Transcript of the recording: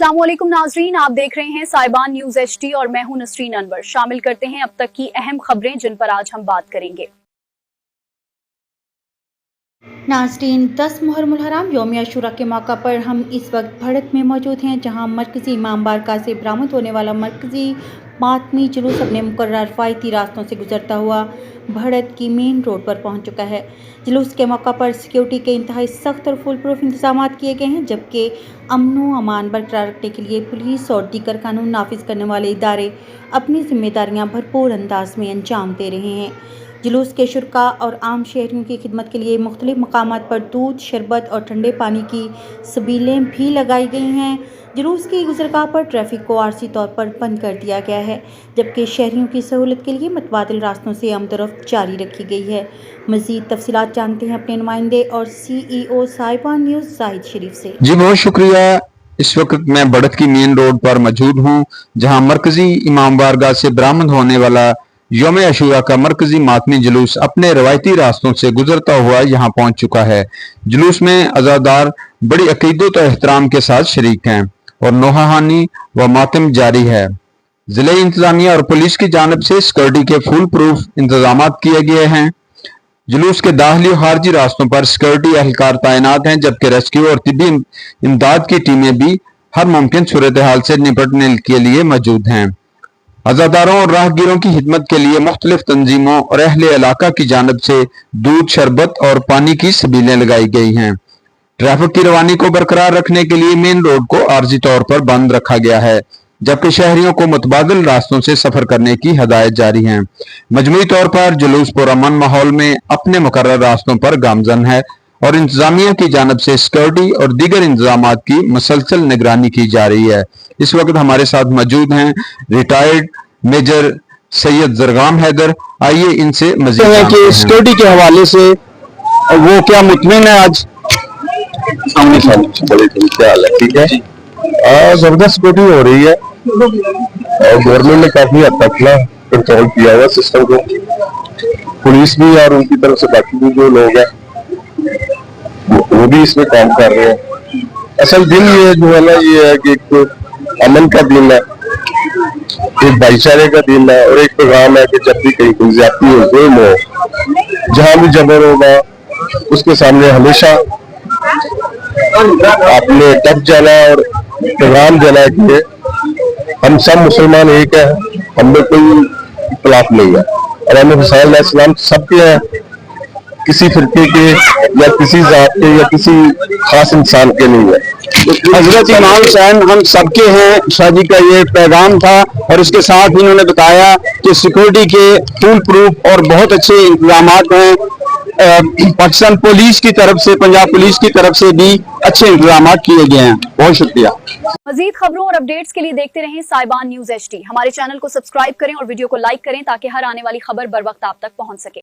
अस्सलाम वालेकुम नाजरीन, आप देख रहे हैं साइबान न्यूज HD और मैं हूं नसरीन अनवर। शामिल करते हैं अब तक की अहम खबरें जिन पर आज हम बात करेंगे। नाजरीन, 10 मुहर्रमुल हराम यौम अशूरा के मौका पर हम इस वक्त भड़त में मौजूद हैं, जहां मरकज़ी इमाम बारगाह से बरामद होने वाला मरकज़ी मातमी जुलूस अपने मुकर्रर रवायती रास्तों से गुजरता हुआ भड़त की मेन रोड पर पहुंच चुका है। जुलूस के मौका पर सिक्योरिटी के इंतहाई सख्त और फुल प्रूफ इंतजाम किए गए हैं, जबकि अमन अमान बरकरार रखने के लिए पुलिस और दीगर कानून नाफिज करने वाले इदारे अपनी जिम्मेदारियां भरपूर अंदाज में अंजाम दे रहे हैं। जुलूस के शुरका और आम शहरियों की खिदमत के लिए मुख्तलिफ मकामात पर दूध, शरबत और ठंडे पानी की सबीलें भी लगाई गई हैं। जुलूस की गुजरगाह पर ट्रैफिक को आरजी तौर पर बंद कर दिया गया है, जबकि शहरियों की सहूलत के लिए मुतबादिल रास्तों से आमदरफ्त जारी रखी गई है। मज़ीद तफसीलात जानते हैं अपने नुमाइंदे और CEO साइबान न्यूज़ जाहिद शरीफ से। जी बहुत शुक्रिया। इस वक्त मैं भड़त की मेन रोड पर मौजूद हूँ, जहाँ मरकजी इमाम बारगाह से बरामद होने वाला यौम अशूरा का मरकजी मातमी जुलूस अपने रवायती रास्तों से गुजरता हुआ यहाँ पहुँच चुका है। जुलूस में अज़ादार बड़ी अकीदत और एहतराम के साथ शरीक हैं और नोहानी व मातम जारी है। जिले इंतजामिया और पुलिस की जानब से सिक्योरिटी के फुल प्रूफ इंतजाम किए गए हैं। जुलूस के दाखिली और खारजी रास्तों पर सिक्योरिटी एहलकार तैनात हैं, जबकि रेस्क्यू और तिब्बी इमदाद की टीमें भी हर मुमकिन सूरत हाल से निपटने के लिए मौजूद हैं। अज़ादारों और राहगीरों की खिदमत के लिए मुख्तलिफ तंजीमों और अहले इलाका की जानब से दूध, शरबत और पानी की सबीलें लगाई गई हैं। ट्रैफिक की रवानी को बरकरार रखने के लिए मेन रोड को आर्जी तौर पर बंद रखा गया है, जबकि शहरियों को मुतबादिल रास्तों से सफर करने की हदायत जारी है। मजमूई तौर पर जुलूस पुरअमन माहौल में अपने मुकर्रर रास्तों पर गामजन है और इंतजामिया की जानब से सिक्योरिटी और दीगर इंतजाम की मुसलसल निगरानी की जा रही है। इस वक्त हमारे साथ मौजूद हैं रिटायर्ड मेजर सैयद जरगाम हैदर। आइए इनसे मज़ीद कि सिक्योरिटी के हवाले से वो क्या मुतमिन है आज? ठीक है, जबरदस्त सिक्योरिटी हो रही है और गवर्नमेंट ने काफी हद तक ना कंट्रोल किया हुआ सिस्टम को। पुलिस भी और उनकी तरफ से बाकी भी जो लोग हैं वो भी इसमें काम कर रहे हैं। असल दिन ये जो है ना, ये है कि एक अमन का दिन है, एक भाईचारे का दिन है और एक पैगाम है कि जब भी कहीं कोई ज्यादती हो, जुल्म हो, जहां भी जबर होगा, उसके सामने हमेशा आपने टप जाना और पैगाम देना है कि हम सब मुसलमान एक है, हमें कोई इख्तिलाफ नहीं है और हमें हुसैन अलैहिस्सलाम सबके हैं, किसी फिरके के या किसी जात के या किसी खास इंसान के नहीं है। हजरत इमाम हुसैन हम सबके हैं, शादी का ये पैगाम था। और इसके साथ इन्होंने बताया कि सिक्योरिटी के फुल प्रूफ और बहुत अच्छे इंतजाम हैं। पाकिस्तान पुलिस की तरफ से, पंजाब पुलिस की तरफ से भी अच्छे इंतजाम किए गए हैं। बहुत शुक्रिया। मजीद खबरों और अपडेट्स के लिए देखते रहें साइबान न्यूज HD। हमारे चैनल को सब्सक्राइब करें और वीडियो को लाइक करें ताकि हर आने वाली खबर बर वक्त आप तक पहुंच सके।